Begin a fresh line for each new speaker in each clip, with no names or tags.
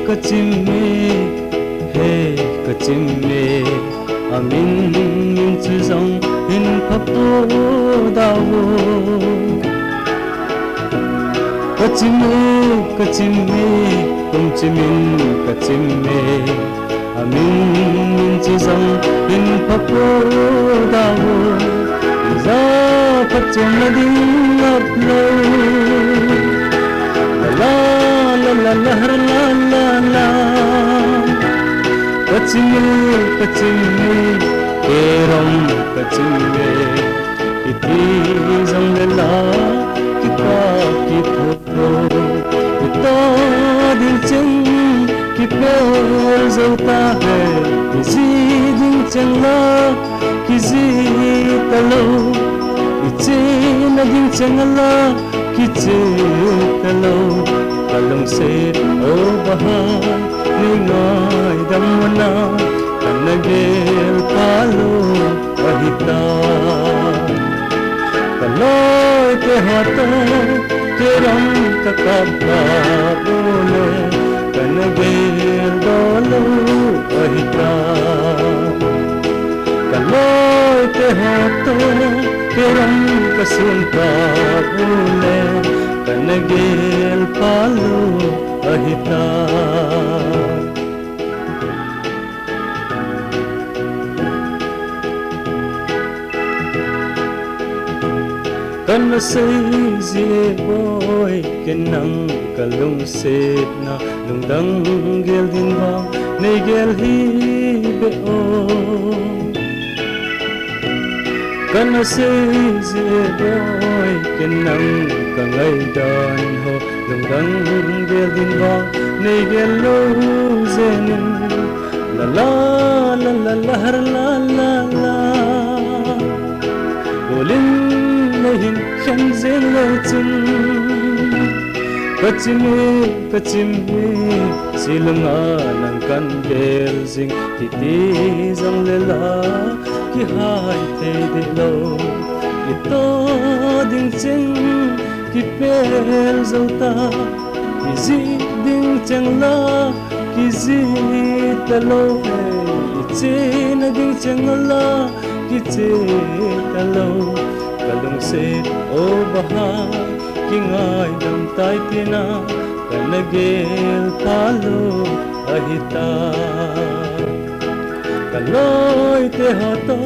kachime he kachime amin min chu zong in phapo dawo kachime kumchimin kachime amin min chu zong in phapo dawo za phachom ding aplo la la la la la la la kachime keram kachime iti zang la kita ki photo ito dil chang ki per zauta hai kizi dil chang la kizi talo ichi na dil chang la kichi talo kalong se o baha ningai damna kanagel palo ahita kaloy te hato keram kakabba bole kanagel dolo ahita kaloy te hato keram kasunta bole kanagel palo ahita kana say zie boy kenang kalung set na lungdang gel din ba nei gel hi be o kana say zie boy kenang kangai dan ho lungdang gel din ba nei gel lo zen la la la la la la la la olin hin khan zen lo chun kachime silanga nang kan bel jing ti zang le la ki hai the de lo ki to ding ching ki pel zauta ki zi ding chang la ki zi ta lo che na ding chang la ki che ta lo kalung se o baha kingai dam tai tina kanagel palo ahita kaloy te hato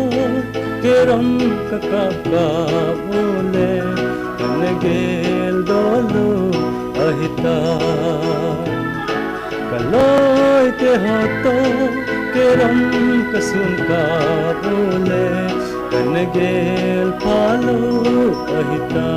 keram kakaka bole kanagel dolo ahita kaloy te hato keram kasun ka bole kanagel palo ahita